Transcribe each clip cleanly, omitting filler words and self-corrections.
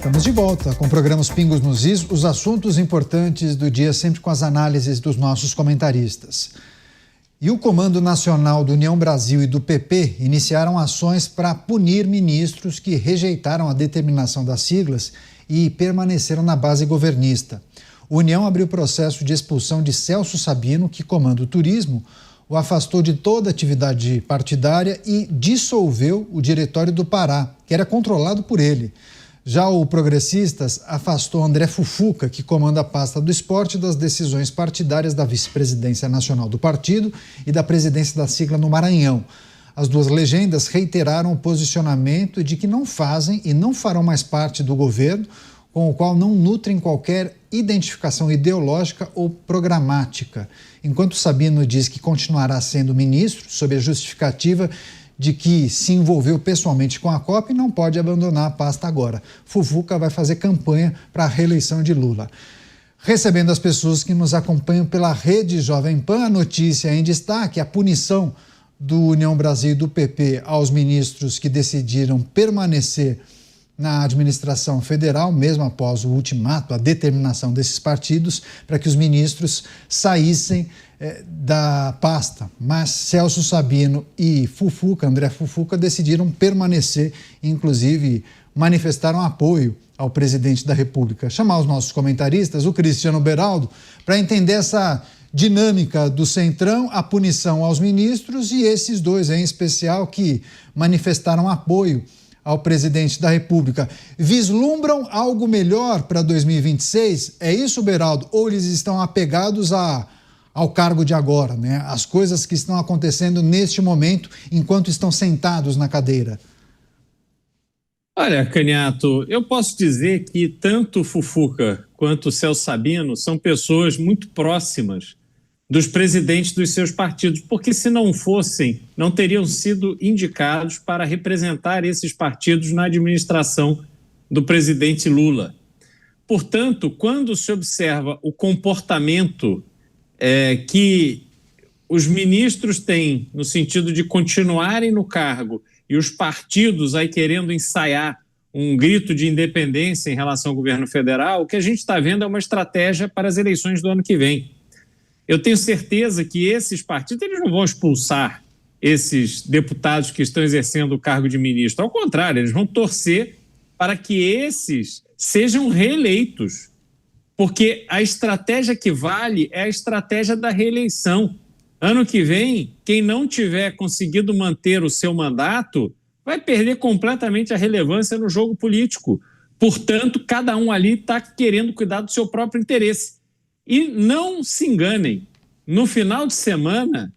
Estamos de volta com o programa Os Pingos nos Is, os assuntos importantes do dia, sempre com as análises dos nossos comentaristas. E o Comando Nacional do União Brasil e do PP iniciaram ações para punir ministros que rejeitaram a determinação das siglas e permaneceram na base governista. O União abriu processo de expulsão de Celso Sabino, que comanda o turismo, o afastou de toda atividade partidária e dissolveu o Diretório do Pará, que era controlado por ele. Já o Progressistas afastou André Fufuca, que comanda a pasta do esporte, das decisões partidárias da vice-presidência nacional do partido e da presidência da sigla no Maranhão. As duas legendas reiteraram o posicionamento de que não fazem e não farão mais parte do governo, com o qual não nutrem qualquer identificação ideológica ou programática. Enquanto Sabino diz que continuará sendo ministro, sob a justificativa de que se envolveu pessoalmente com a COP e não pode abandonar a pasta agora. Fufuca vai fazer campanha para a reeleição de Lula. Recebendo as pessoas que nos acompanham pela rede Jovem Pan, a notícia em destaque, a punição do União Brasil e do PP aos ministros que decidiram permanecer na administração federal, mesmo após o ultimato, a determinação desses partidos para que os ministros saíssem da pasta. Mas Celso Sabino e André Fufuca, decidiram permanecer, inclusive manifestaram apoio ao presidente da República. Chamar os nossos comentaristas, o Cristiano Beraldo, para entender essa dinâmica do Centrão, a punição aos ministros e esses dois em especial que manifestaram apoio ao presidente da República. Vislumbram algo melhor para 2026? É isso, Beraldo? Ou eles estão apegados ao cargo de agora, né? As coisas que estão acontecendo neste momento, enquanto estão sentados na cadeira? Olha, Caniato, eu posso dizer que tanto Fufuca quanto Celso Sabino são pessoas muito próximas dos presidentes dos seus partidos, porque se não fossem, não teriam sido indicados para representar esses partidos na administração do presidente Lula. Portanto, quando se observa o comportamento que os ministros têm, no sentido de continuarem no cargo, e os partidos aí querendo ensaiar um grito de independência em relação ao governo federal, o que a gente está vendo é uma estratégia para as eleições do ano que vem. Eu tenho certeza que esses partidos eles não vão expulsar esses deputados que estão exercendo o cargo de ministro. Ao contrário, eles vão torcer para que esses sejam reeleitos, porque a estratégia que vale é a estratégia da reeleição. Ano que vem, quem não tiver conseguido manter o seu mandato vai perder completamente a relevância no jogo político. Portanto, cada um ali está querendo cuidar do seu próprio interesse. E não se enganem, no final de semana,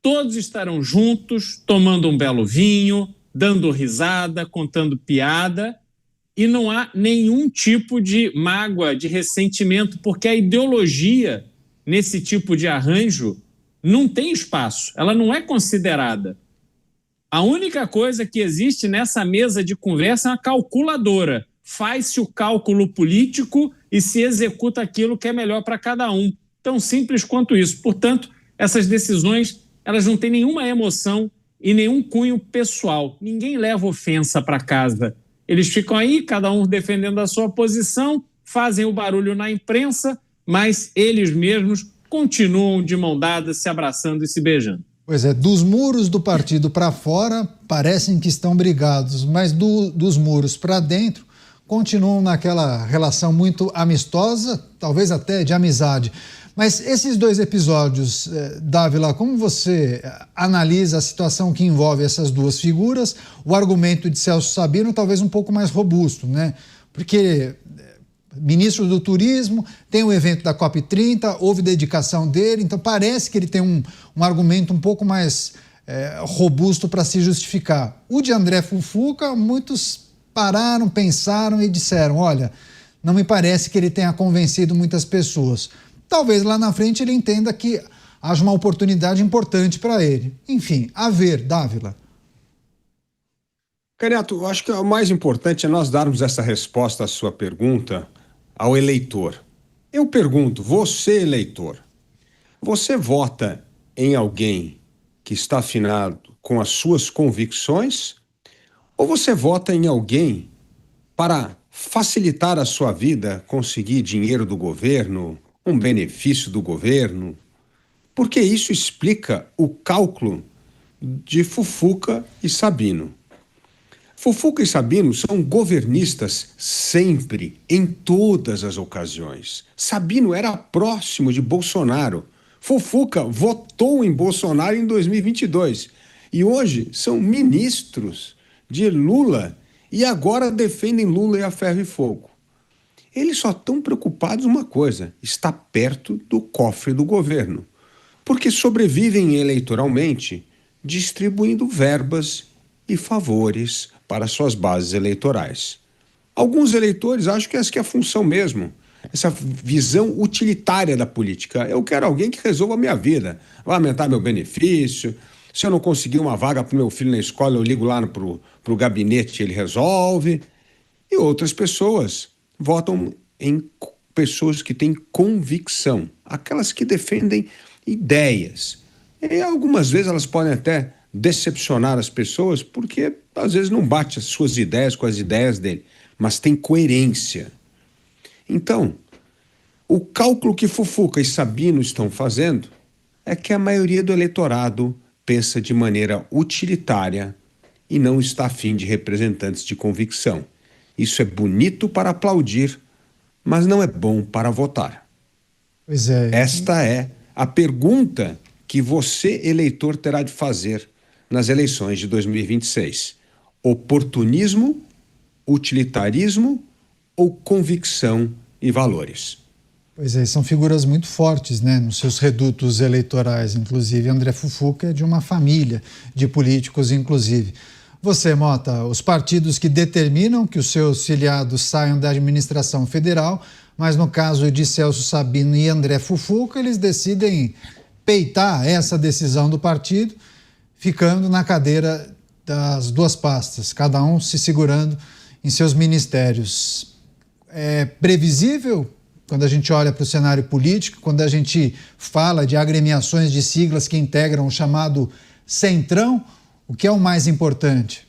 todos estarão juntos, tomando um belo vinho, dando risada, contando piada, e não há nenhum tipo de mágoa, de ressentimento, porque a ideologia nesse tipo de arranjo não tem espaço, ela não é considerada. A única coisa que existe nessa mesa de conversa é uma calculadora. Faz-se o cálculo político e se executa aquilo que é melhor para cada um. Tão simples quanto isso. Portanto, essas decisões elas não têm nenhuma emoção e nenhum cunho pessoal. Ninguém leva ofensa para casa. Eles ficam aí, cada um defendendo a sua posição, fazem o barulho na imprensa, mas eles mesmos continuam de mão dada, se abraçando e se beijando. Pois é, dos muros do partido para fora, parecem que estão brigados, mas dos muros para dentro, continuam naquela relação muito amistosa, talvez até de amizade. Mas esses dois episódios, Dávila, como você analisa a situação que envolve essas duas figuras? O argumento de Celso Sabino talvez um pouco mais robusto, né? Porque ministro do Turismo, tem o evento da COP30, houve dedicação dele, então parece que ele tem um argumento um pouco mais robusto para se justificar. O de André Fufuca, muitos pararam, pensaram e disseram, olha, não me parece que ele tenha convencido muitas pessoas. Talvez lá na frente ele entenda que haja uma oportunidade importante para ele. Enfim, a ver, Dávila. Caniato, eu acho que o mais importante é nós darmos essa resposta à sua pergunta ao eleitor. Eu pergunto, você eleitor, você vota em alguém que está afinado com as suas convicções ou você vota em alguém para facilitar a sua vida, conseguir dinheiro do governo, um benefício do governo, porque isso explica o cálculo de Fufuca e Sabino. Fufuca e Sabino são governistas sempre, em todas as ocasiões. Sabino era próximo de Bolsonaro. Fufuca votou em Bolsonaro em 2022 e hoje são ministros de Lula e agora defendem Lula e a ferro e fogo. Eles só estão preocupados uma coisa: está perto do cofre do governo, porque sobrevivem eleitoralmente distribuindo verbas e favores para suas bases eleitorais. Alguns eleitores acham que essa que é a função mesmo, essa visão utilitária da política. Eu quero alguém que resolva a minha vida, vai aumentar meu benefício, se eu não conseguir uma vaga para o meu filho na escola, eu ligo lá para o gabinete e ele resolve. E outras pessoas votam em pessoas que têm convicção, aquelas que defendem ideias. E algumas vezes elas podem até decepcionar as pessoas, porque às vezes não bate as suas ideias com as ideias dele, mas tem coerência. Então, o cálculo que Fufuca e Sabino estão fazendo é que a maioria do eleitorado pensa de maneira utilitária e não está afim de representantes de convicção. Isso é bonito para aplaudir, mas não é bom para votar. Pois é. Esta é a pergunta que você, eleitor, terá de fazer nas eleições de 2026. Oportunismo, utilitarismo ou convicção e valores? Pois é, são figuras muito fortes, né, nos seus redutos eleitorais. Inclusive, André Fufuca é de uma família de políticos, inclusive. Você, Mota, os partidos que determinam que os seus filiados saiam da administração federal, mas no caso de Celso Sabino e André Fufuca, eles decidem peitar essa decisão do partido, ficando na cadeira das duas pastas, cada um se segurando em seus ministérios. É previsível, quando a gente olha para o cenário político, quando a gente fala de agremiações de siglas que integram o chamado Centrão, o que é o mais importante?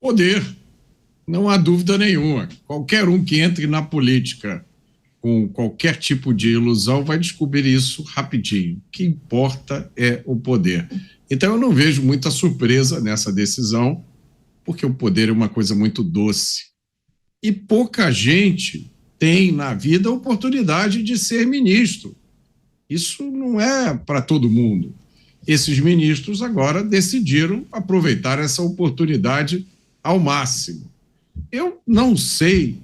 Poder, não há dúvida nenhuma. Qualquer um que entre na política com qualquer tipo de ilusão vai descobrir isso rapidinho. O que importa é o poder. Então eu não vejo muita surpresa nessa decisão, porque o poder é uma coisa muito doce. E pouca gente tem na vida a oportunidade de ser ministro. Isso não é para todo mundo. Esses ministros agora decidiram aproveitar essa oportunidade ao máximo. Eu não sei,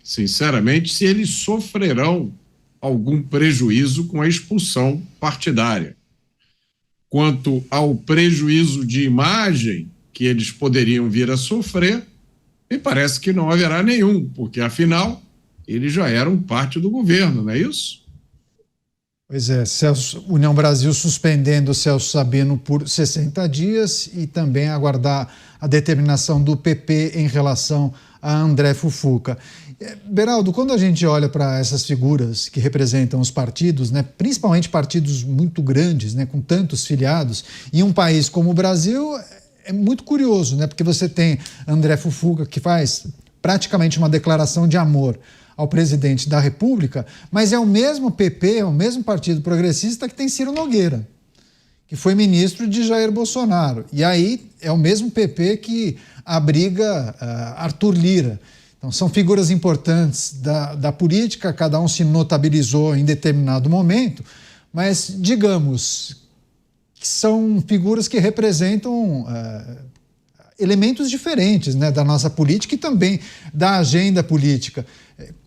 sinceramente, se eles sofrerão algum prejuízo com a expulsão partidária. Quanto ao prejuízo de imagem que eles poderiam vir a sofrer, me parece que não haverá nenhum, porque, afinal, eles já eram parte do governo, não é isso? Pois é, União Brasil suspendendo o Celso Sabino por 60 dias e também aguardar a determinação do PP em relação a André Fufuca. Beraldo, quando a gente olha para essas figuras que representam os partidos, né, principalmente partidos muito grandes, né, com tantos filiados, em um país como o Brasil, é muito curioso, né, porque você tem André Fufuca, que faz praticamente uma declaração de amor ao presidente da República, mas é o mesmo PP, é o mesmo Partido Progressista que tem Ciro Nogueira, que foi ministro de Jair Bolsonaro. E aí é o mesmo PP que abriga Arthur Lira. Então são figuras importantes da política, cada um se notabilizou em determinado momento, mas digamos que são figuras que representam elementos diferentes, né, da nossa política e também da agenda política.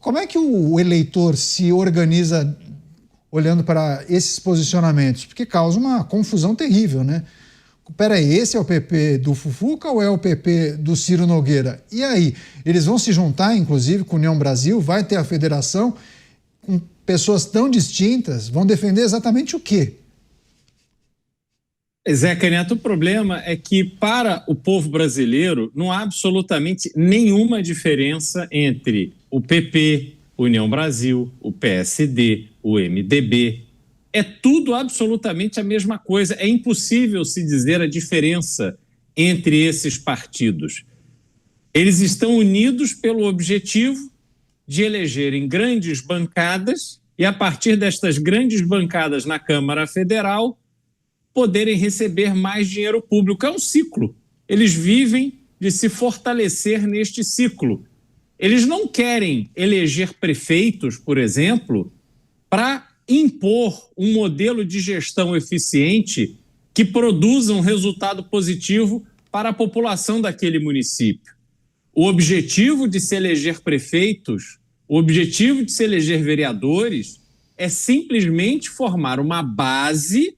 Como é que o eleitor se organiza olhando para esses posicionamentos? Porque causa uma confusão terrível, né? Peraí, esse é o PP do Fufuca ou é o PP do Ciro Nogueira? E aí, eles vão se juntar, inclusive, com a União Brasil, vai ter a federação, com pessoas tão distintas, vão defender exatamente o quê? Zé Caneta, o problema é que para o povo brasileiro não há absolutamente nenhuma diferença entre o PP, União Brasil, o PSD, o MDB. É tudo absolutamente a mesma coisa. É impossível se dizer a diferença entre esses partidos. Eles estão unidos pelo objetivo de elegerem grandes bancadas e, a partir destas grandes bancadas na Câmara Federal, poderem receber mais dinheiro público. É um ciclo. Eles vivem de se fortalecer neste ciclo. Eles não querem eleger prefeitos, por exemplo, para impor um modelo de gestão eficiente que produza um resultado positivo para a população daquele município. O objetivo de se eleger prefeitos, o objetivo de se eleger vereadores é simplesmente formar uma base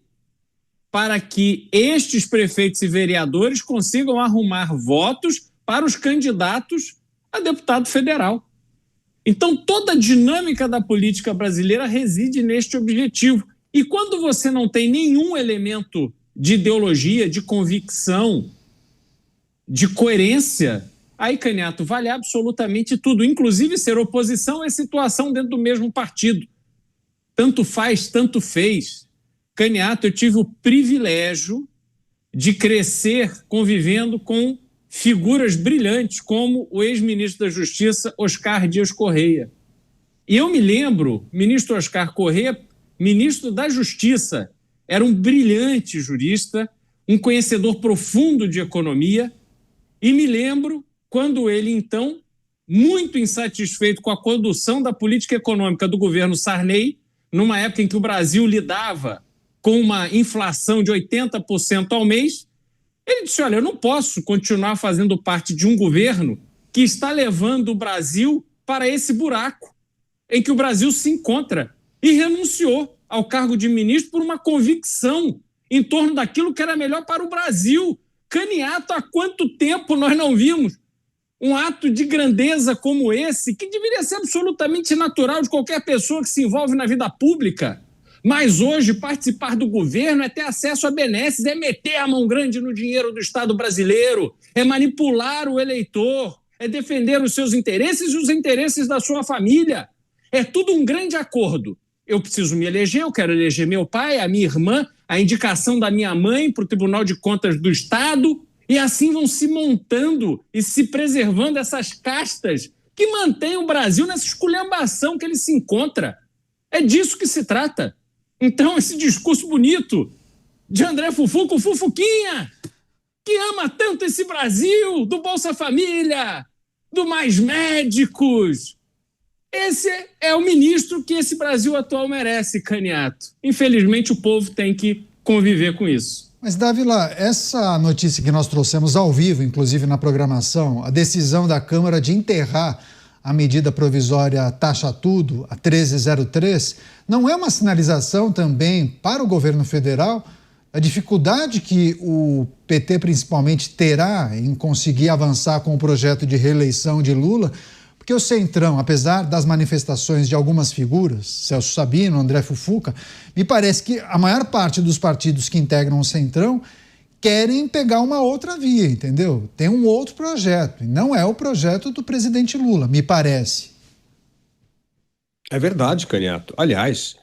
para que estes prefeitos e vereadores consigam arrumar votos para os candidatos a deputado federal. Então, toda a dinâmica da política brasileira reside neste objetivo. E quando você não tem nenhum elemento de ideologia, de convicção, de coerência, aí, Caniato, vale absolutamente tudo, inclusive ser oposição é situação dentro do mesmo partido. Tanto faz, tanto fez. Caniato, eu tive o privilégio de crescer convivendo com figuras brilhantes como o ex-ministro da Justiça, Oscar Dias Correia. E eu me lembro, ministro Oscar Correia, ministro da Justiça, era um brilhante jurista, um conhecedor profundo de economia, e me lembro quando ele, então, muito insatisfeito com a condução da política econômica do governo Sarney, numa época em que o Brasil lidava com uma inflação de 80% ao mês, ele disse, olha, eu não posso continuar fazendo parte de um governo que está levando o Brasil para esse buraco em que o Brasil se encontra, e renunciou ao cargo de ministro por uma convicção em torno daquilo que era melhor para o Brasil. Caniato, há quanto tempo nós não vimos um ato de grandeza como esse, que deveria ser absolutamente natural de qualquer pessoa que se envolve na vida pública? Mas hoje participar do governo é ter acesso a benesses, é meter a mão grande no dinheiro do Estado brasileiro, é manipular o eleitor, é defender os seus interesses e os interesses da sua família. É tudo um grande acordo. Eu preciso me eleger, eu quero eleger meu pai, a minha irmã, a indicação da minha mãe para o Tribunal de Contas do Estado, e assim vão se montando e se preservando essas castas que mantêm o Brasil nessa esculhambação que ele se encontra. É disso que se trata. Então, esse discurso bonito de André Fufuca, o Fufuquinha, que ama tanto esse Brasil, do Bolsa Família, do Mais Médicos, esse é o ministro que esse Brasil atual merece, Caniato. Infelizmente, o povo tem que conviver com isso. Mas, Dávila, essa notícia que nós trouxemos ao vivo, inclusive na programação, a decisão da Câmara de enterrar a medida provisória Taxa Tudo, a 1303, não é uma sinalização também para o governo federal a dificuldade que o PT principalmente terá em conseguir avançar com o projeto de reeleição de Lula? Porque o Centrão, apesar das manifestações de algumas figuras, Celso Sabino, André Fufuca, me parece que a maior parte dos partidos que integram o Centrão querem pegar uma outra via, entendeu? Tem um outro projeto, e não é o projeto do presidente Lula, me parece. É verdade, Caniato. Aliás,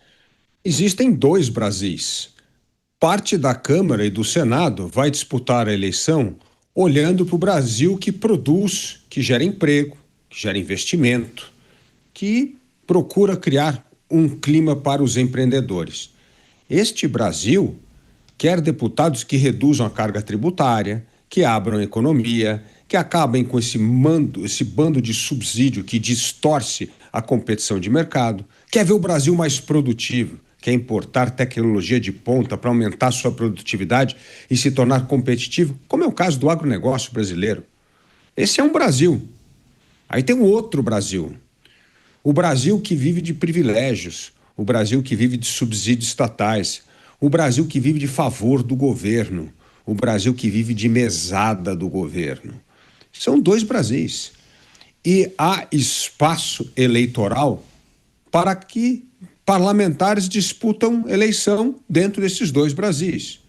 existem dois Brasis. Parte da Câmara e do Senado vai disputar a eleição olhando para o Brasil que produz, que gera emprego, que gera investimento, que procura criar um clima para os empreendedores. Este Brasil quer deputados que reduzam a carga tributária, que abram a economia, que acabem com esse bando de subsídio que distorce a competição de mercado, quer ver o Brasil mais produtivo, quer importar tecnologia de ponta para aumentar sua produtividade e se tornar competitivo, como é o caso do agronegócio brasileiro. Esse é um Brasil. Aí tem um outro Brasil. O Brasil que vive de privilégios, o Brasil que vive de subsídios estatais, o Brasil que vive de favor do governo, o Brasil que vive de mesada do governo. São dois Brasis. E há espaço eleitoral para que parlamentares disputam eleição dentro desses dois Brasis.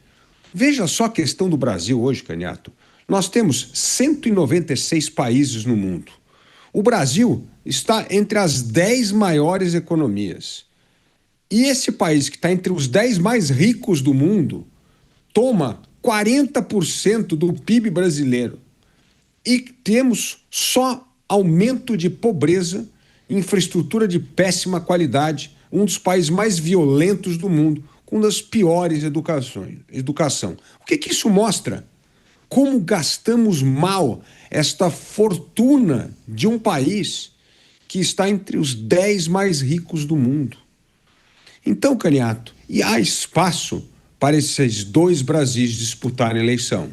Veja só a questão do Brasil hoje, Caniato. Nós temos 196 países no mundo. O Brasil está entre as 10 maiores economias. E esse país que está entre os 10 mais ricos do mundo toma 40% do PIB brasileiro. e temos só aumento de pobreza, infraestrutura de péssima qualidade, um dos países mais violentos do mundo, com uma das piores educação. O que isso mostra? Como gastamos mal esta fortuna de um país que está entre os 10 mais ricos do mundo. Então, Caniato, e há espaço para esses dois Brasis disputarem a eleição.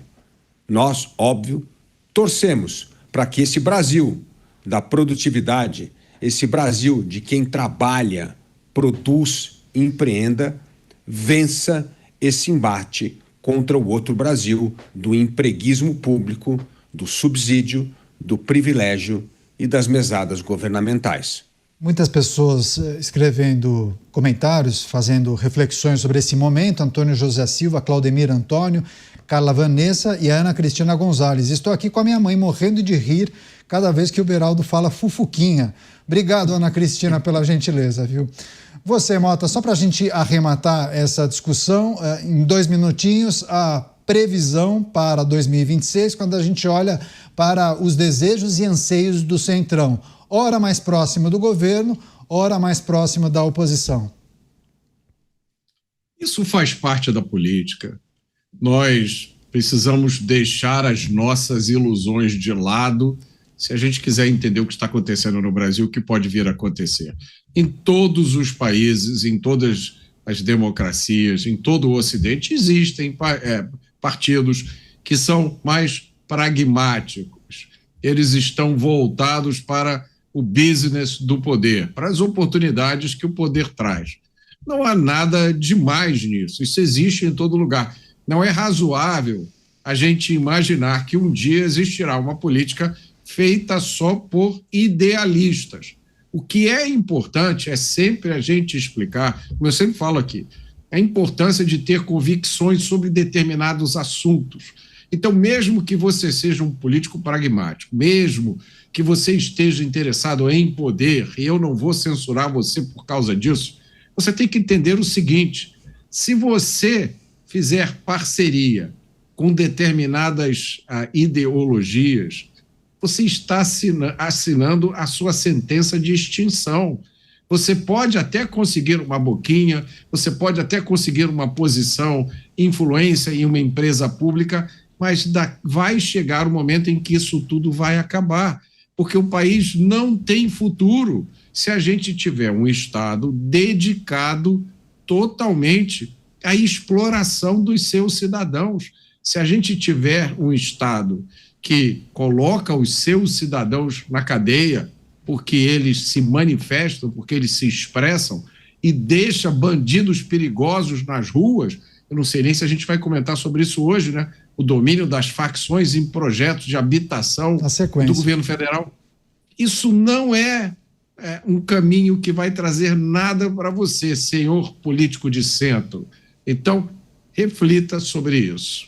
Nós, óbvio, torcemos para que esse Brasil da produtividade, esse Brasil de quem trabalha, produz e empreenda, vença esse embate contra o outro Brasil do empreguismo público, do subsídio, do privilégio e das mesadas governamentais. Muitas pessoas escrevendo comentários, fazendo reflexões sobre esse momento. Antônio José Silva, Claudemir Antônio, Carla Vanessa e a Ana Cristina Gonzalez. Estou aqui com a minha mãe morrendo de rir cada vez que o Beraldo fala fufuquinha. Obrigado, Ana Cristina, pela gentileza, viu? Você, Mota, só para a gente arrematar essa discussão, em 2 minutinhos, a previsão para 2026, quando a gente olha para os desejos e anseios do Centrão. Ora mais próximo do governo, ora mais próximo da oposição. Isso faz parte da política. Nós precisamos deixar as nossas ilusões de lado se a gente quiser entender o que está acontecendo no Brasil, o que pode vir a acontecer. Em todos os países, em todas as democracias, em todo o Ocidente, existem partidos que são mais pragmáticos. Eles estão voltados para o business do poder, para as oportunidades que o poder traz. Não há nada demais nisso, isso existe em todo lugar. Não é razoável a gente imaginar que um dia existirá uma política feita só por idealistas. O que é importante é sempre a gente explicar, como eu sempre falo aqui, a importância de ter convicções sobre determinados assuntos. Então, mesmo que você seja um político pragmático, mesmo que você esteja interessado em poder, e eu não vou censurar você por causa disso, você tem que entender o seguinte: se você fizer parceria com determinadas ideologias, você está assinando a sua sentença de extinção. Você pode até conseguir uma boquinha, você pode até conseguir uma posição, influência em uma empresa pública, mas vai chegar o momento em que isso tudo vai acabar, porque o país não tem futuro se a gente tiver um Estado dedicado totalmente à exploração dos seus cidadãos. Se a gente tiver um Estado que coloca os seus cidadãos na cadeia porque eles se manifestam, porque eles se expressam, e deixa bandidos perigosos nas ruas, eu não sei nem se a gente vai comentar sobre isso hoje, né? O domínio das facções em projetos de habitação do governo federal. Isso não é um caminho que vai trazer nada para você, senhor político de centro. Então, reflita sobre isso.